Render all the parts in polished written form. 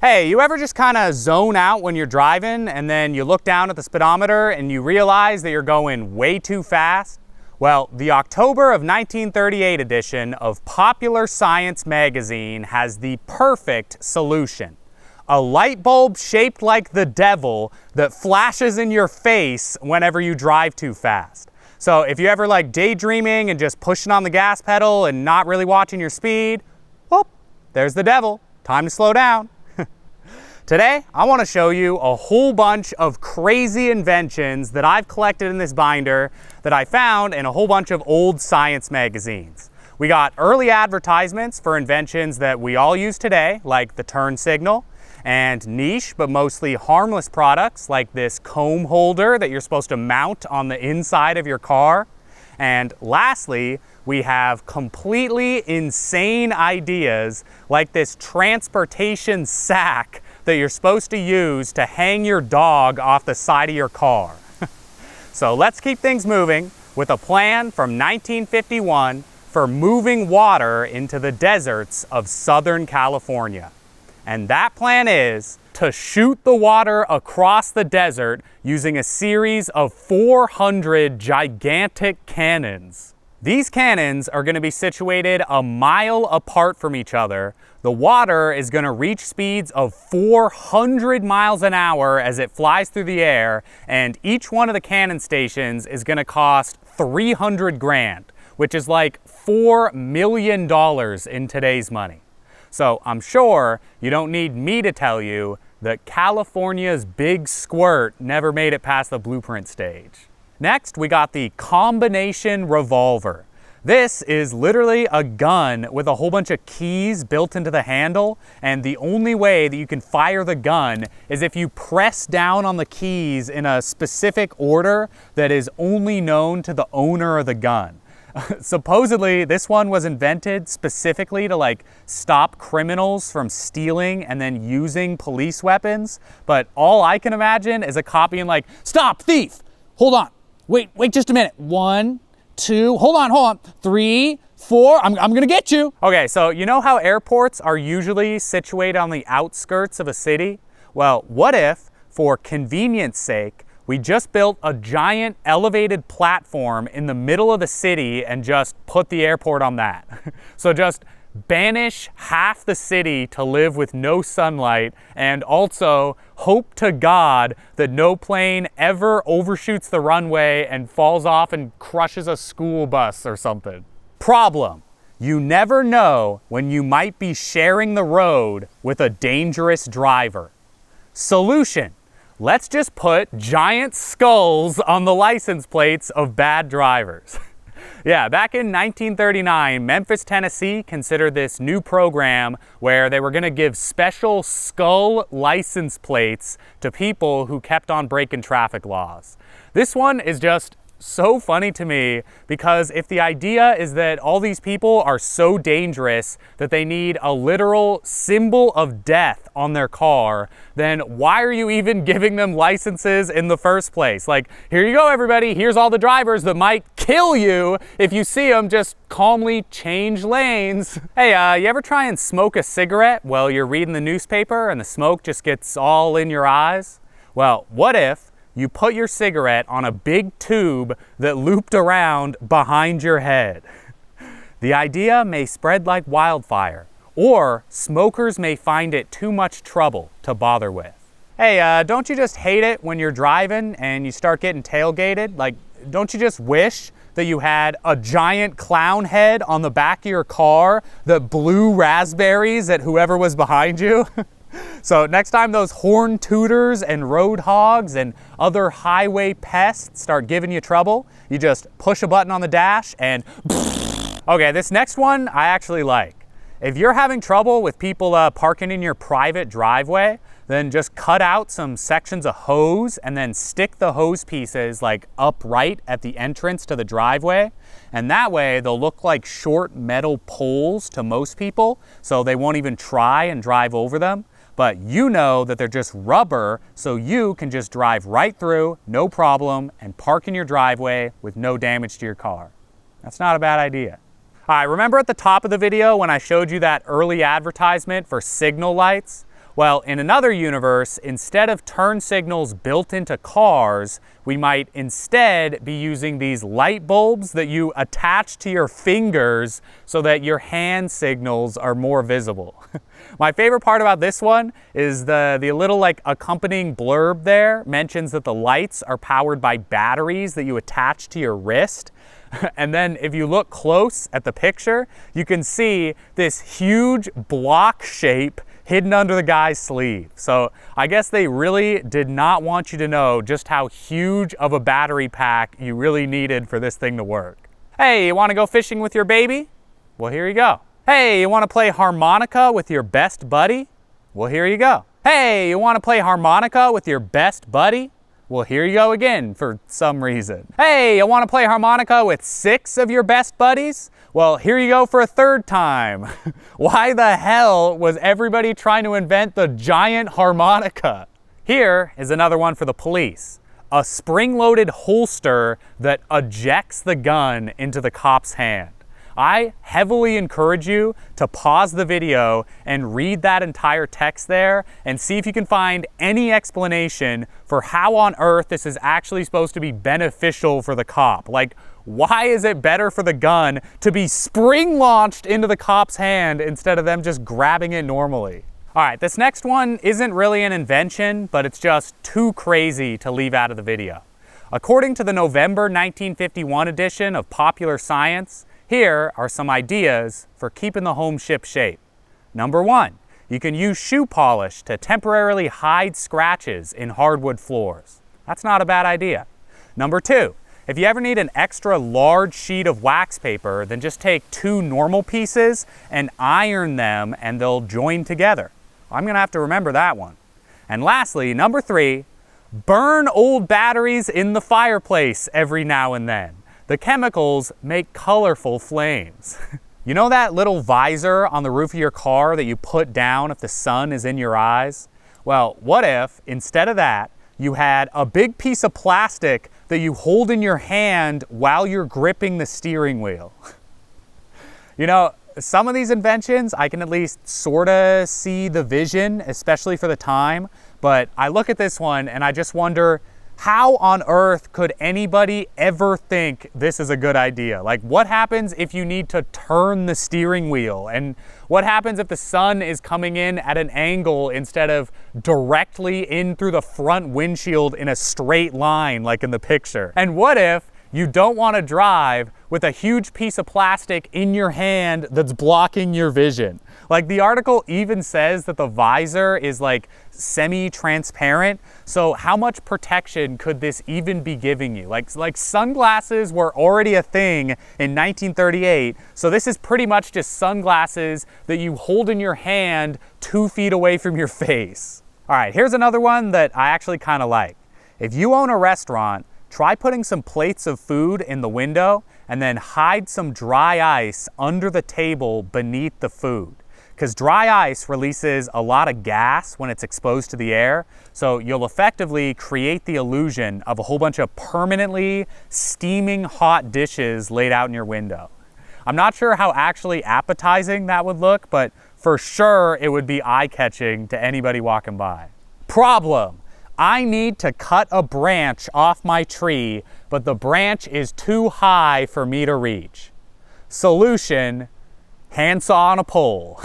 Hey, you ever just kind of zone out when you're driving and then you look down at the speedometer and you realize that you're going way too fast? Well, the October of 1938 edition of Popular Science magazine has the perfect solution. A light bulb shaped like the devil that flashes in your face whenever you drive too fast. So if you ever like daydreaming and just pushing on the gas pedal and not really watching your speed, whoop, there's the devil. Time to slow down. Today, I want to show you a whole bunch of crazy inventions that I've collected in this binder that I found in a whole bunch of old science magazines. We got early advertisements for inventions that we all use today, like the turn signal, and niche but mostly harmless products like this comb holder that you're supposed to mount on the inside of your car. And lastly, we have completely insane ideas like this transportation sack that you're supposed to use to hang your dog off the side of your car. So let's keep things moving with a plan from 1951 for moving water into the deserts of Southern California. And that plan is to shoot the water across the desert using a series of 400 gigantic cannons. These cannons are going to be situated a mile apart from each other. The water is going to reach speeds of 400 miles an hour as it flies through the air, and each one of the cannon stations is going to cost 300 grand, which is like $4 million in today's money. So I'm sure you don't need me to tell you that California's big squirt never made it past the blueprint stage. Next, we got the combination revolver. This is literally a gun with a whole bunch of keys built into the handle, and the only way that you can fire the gun is if you press down on the keys in a specific order that is only known to the owner of the gun. Supposedly, this one was invented specifically to like stop criminals from stealing and then using police weapons, but all I can imagine is a cop being like, "Stop, thief! Hold on, wait just a minute. 1, 2, hold on, 3, 4, I'm gonna get you." Okay, so you know how airports are usually situated on the outskirts of a city? Well, what if, for convenience sake, we just built a giant elevated platform in the middle of the city and just put the airport on that? So just banish half the city to live with no sunlight, and also hope to God that no plane ever overshoots the runway and falls off and crushes a school bus or something. Problem: you never know when you might be sharing the road with a dangerous driver. Solution: let's just put giant skulls on the license plates of bad drivers. Yeah, back in 1939, Memphis, Tennessee considered this new program where they were going to give special skull license plates to people who kept on breaking traffic laws. This one is just so funny to me because if the idea is that all these people are so dangerous that they need a literal symbol of death on their car, then why are you even giving them licenses in the first place? Like, here you go, everybody. Here's all the drivers that might kill you if you see them. Just calmly change lanes. Hey, you ever try and smoke a cigarette while you're reading the newspaper and the smoke just gets all in your eyes? Well, what if you put your cigarette on a big tube that looped around behind your head? The idea may spread like wildfire, or smokers may find it too much trouble to bother with. Hey, don't you just hate it when you're driving and you start getting tailgated? Like, don't you just wish that you had a giant clown head on the back of your car that blew raspberries at whoever was behind you? So next time those horn tooters and road hogs and other highway pests start giving you trouble, you just push a button on the dash and okay, this next one I actually like. If you're having trouble with people parking in your private driveway, then just cut out some sections of hose and then stick the hose pieces like upright at the entrance to the driveway. And that way they'll look like short metal poles to most people, so they won't even try and drive over them. But you know that they're just rubber, so you can just drive right through, no problem, and park in your driveway with no damage to your car. That's not a bad idea. All right, remember at the top of the video when I showed you that early advertisement for signal lights? Well, in another universe, instead of turn signals built into cars, we might instead be using these light bulbs that you attach to your fingers so that your hand signals are more visible. My favorite part about this one is the little like accompanying blurb there mentions that the lights are powered by batteries that you attach to your wrist. And then if you look close at the picture, you can see this huge block shape hidden under the guy's sleeve. So I guess they really did not want you to know just how huge of a battery pack you really needed for this thing to work. Hey, you want to go fishing with your baby? Well, here you go. Hey, you want to play harmonica with your best buddy? Well, here you go. Hey, you want to play harmonica with your best buddy? Well, here you go again for some reason. Hey, you want to play harmonica with 6 of your best buddies? Well, here you go for a third time. Why the hell was everybody trying to invent the giant harmonica? Here is another one for the police. A spring-loaded holster that ejects the gun into the cop's hand. I heavily encourage you to pause the video and read that entire text there and see if you can find any explanation for how on earth this is actually supposed to be beneficial for the cop. Like, why is it better for the gun to be spring-launched into the cop's hand instead of them just grabbing it normally? All right, this next one isn't really an invention, but it's just too crazy to leave out of the video. According to the November 1951 edition of Popular Science, here are some ideas for keeping the home ship shape. Number 1, you can use shoe polish to temporarily hide scratches in hardwood floors. That's not a bad idea. Number 2, if you ever need an extra large sheet of wax paper, then just take 2 normal pieces and iron them and they'll join together. I'm gonna have to remember that one. And lastly, number 3, burn old batteries in the fireplace every now and then. The chemicals make colorful flames. You know that little visor on the roof of your car that you put down if the sun is in your eyes? Well, what if, instead of that, you had a big piece of plastic that you hold in your hand while you're gripping the steering wheel? You know, some of these inventions, I can at least sort of see the vision, especially for the time, but I look at this one and I just wonder, how on earth could anybody ever think this is a good idea? Like, what happens if you need to turn the steering wheel? And what happens if the sun is coming in at an angle instead of directly in through the front windshield in a straight line like in the picture? And what if you don't want to drive with a huge piece of plastic in your hand that's blocking your vision? Like, the article even says that the visor is like semi-transparent. So how much protection could this even be giving you? Like sunglasses were already a thing in 1938. So this is pretty much just sunglasses that you hold in your hand 2 feet away from your face. All right, here's another one that I actually kind of like. If you own a restaurant, try putting some plates of food in the window and then hide some dry ice under the table beneath the food. Because dry ice releases a lot of gas when it's exposed to the air, so you'll effectively create the illusion of a whole bunch of permanently steaming hot dishes laid out in your window. I'm not sure how actually appetizing that would look, but for sure it would be eye-catching to anybody walking by. Problem: I need to cut a branch off my tree, but the branch is too high for me to reach. Solution: handsaw on a pole.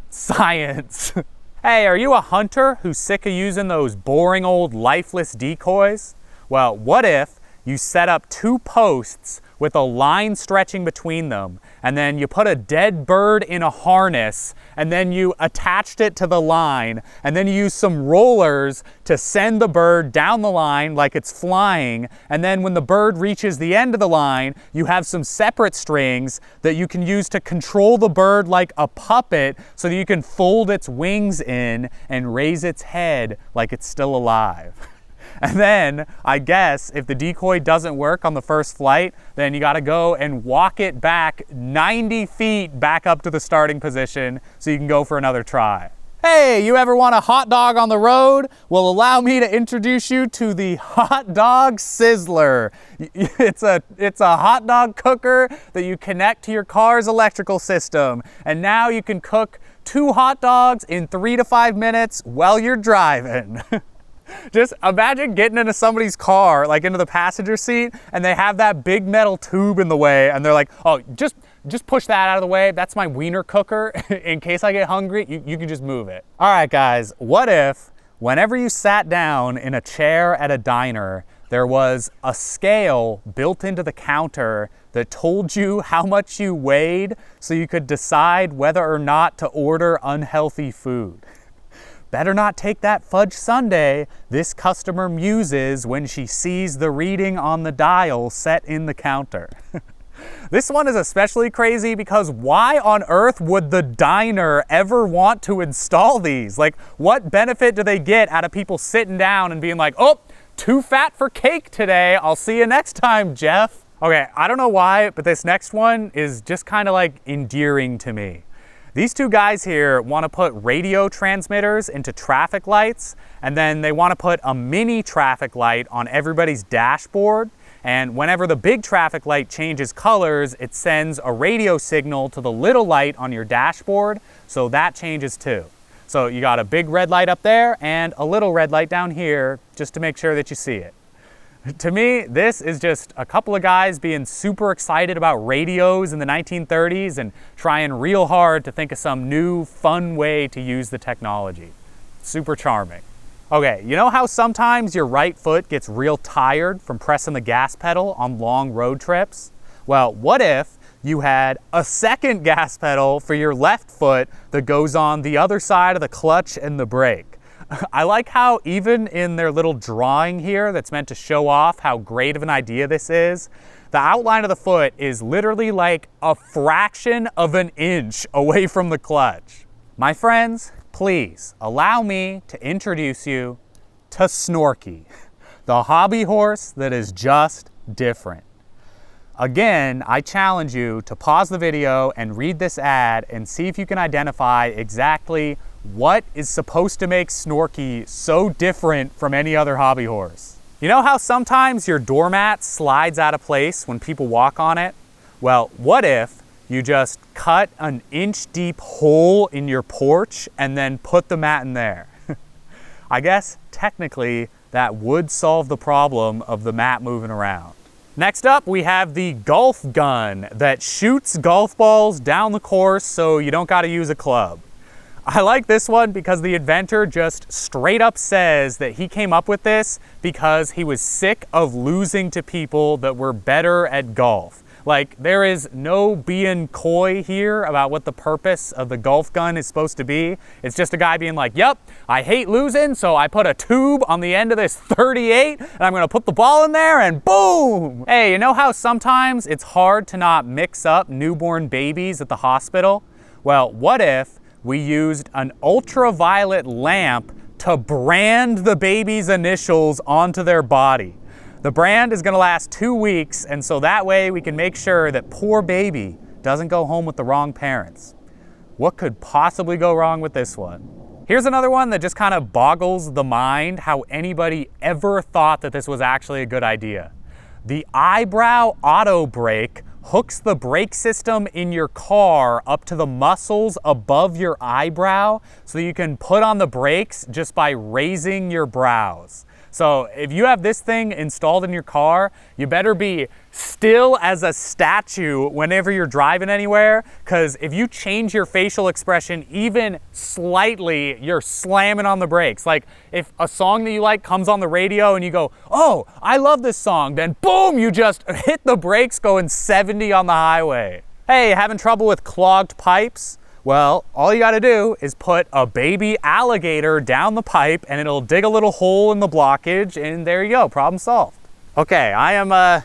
Science. Hey, are you a hunter who's sick of using those boring old lifeless decoys? Well, what if you set up 2 posts with a line stretching between them, and then you put a dead bird in a harness, and then you attached it to the line, and then you use some rollers to send the bird down the line like it's flying, and then when the bird reaches the end of the line, you have some separate strings that you can use to control the bird like a puppet so that you can fold its wings in and raise its head like it's still alive. And then, I guess, if the decoy doesn't work on the first flight, then you gotta go and walk it back 90 feet back up to the starting position so you can go for another try. Hey, you ever want a hot dog on the road? Well, allow me to introduce you to the Hot Dog Sizzler. It's a hot dog cooker that you connect to your car's electrical system. And now you can cook 2 hot dogs in 3 to 5 minutes while you're driving. Just imagine getting into somebody's car, like into the passenger seat, and they have that big metal tube in the way, and they're like, oh, just push that out of the way. That's my wiener cooker. In case I get hungry, you can just move it. All right, guys, what if whenever you sat down in a chair at a diner, there was a scale built into the counter that told you how much you weighed so you could decide whether or not to order unhealthy food? Better not take that fudge sundae this customer muses when she sees the reading on the dial set in the counter. This one is especially crazy because why on earth would the diner ever want to install these? Like, what benefit do they get out of people sitting down and being like, oh, too fat for cake today. I'll see you next time, Jeff. Okay, I don't know why, but this next one is just kind of like endearing to me. These two guys here want to put radio transmitters into traffic lights, and then they want to put a mini traffic light on everybody's dashboard. And whenever the big traffic light changes colors, it sends a radio signal to the little light on your dashboard, so that changes too. So you got a big red light up there and a little red light down here just to make sure that you see it. To me, this is just a couple of guys being super excited about radios in the 1930s and trying real hard to think of some new, fun way to use the technology. Super charming. Okay, you know how sometimes your right foot gets real tired from pressing the gas pedal on long road trips? Well, what if you had a second gas pedal for your left foot that goes on the other side of the clutch and the brake? I like how even in their little drawing here that's meant to show off how great of an idea this is, the outline of the foot is literally like a fraction of an inch away from the clutch. My friends, please allow me to introduce you to Snorky, the hobby horse that is just different. Again, I challenge you to pause the video and read this ad and see if you can identify exactly what is supposed to make Snorky so different from any other hobby horse. You know how sometimes your doormat slides out of place when people walk on it? Well, what if you just cut an inch-deep hole in your porch and then put the mat in there? I guess technically that would solve the problem of the mat moving around. Next up, we have the golf gun that shoots golf balls down the course so you don't gotta use a club. I like this one because the inventor just straight up says that he came up with this because he was sick of losing to people that were better at golf. Like, there is no being coy here about what the purpose of the golf gun is supposed to be. It's just a guy being like, yep, I hate losing, so I put a tube on the end of this 38, and I'm gonna put the ball in there, and boom! Hey, you know how sometimes it's hard to not mix up newborn babies at the hospital? Well, what if we used an ultraviolet lamp to brand the baby's initials onto their body? The brand is gonna last 2 weeks, and so that way we can make sure that poor baby doesn't go home with the wrong parents. What could possibly go wrong with this one? Here's another one that just kind of boggles the mind how anybody ever thought that this was actually a good idea. The eyebrow auto brake hooks the brake system in your car up to the muscles above your eyebrow so you can put on the brakes just by raising your brows. So if you have this thing installed in your car, you better be still as a statue whenever you're driving anywhere, because if you change your facial expression even slightly, you're slamming on the brakes. Like if a song that you like comes on the radio and you go, oh, I love this song, then boom, you just hit the brakes going 70 on the highway. Hey, having trouble with clogged pipes? Well, all you gotta do is put a baby alligator down the pipe and it'll dig a little hole in the blockage, and there you go, problem solved. Okay, I am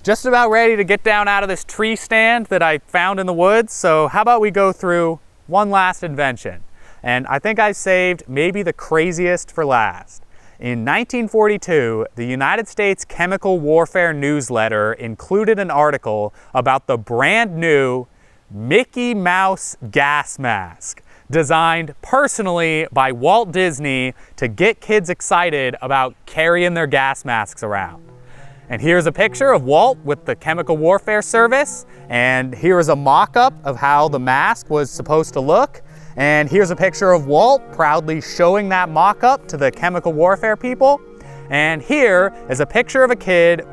just about ready to get down out of this tree stand that I found in the woods, so how about we go through one last invention? And I think I saved maybe the craziest for last. In 1942, the United States Chemical Warfare Newsletter included an article about the brand new Mickey Mouse gas mask, designed personally by Walt Disney to get kids excited about carrying their gas masks around. And here's a picture of Walt with the Chemical Warfare Service, and here is a mock-up of how the mask was supposed to look. And here's a picture of Walt proudly showing that mock-up to the chemical warfare people. And here is a picture of a kid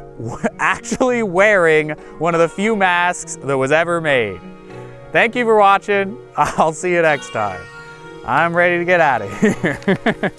actually wearing one of the few masks that was ever made. Thank you for watching. I'll see you next time. I'm ready to get out of here.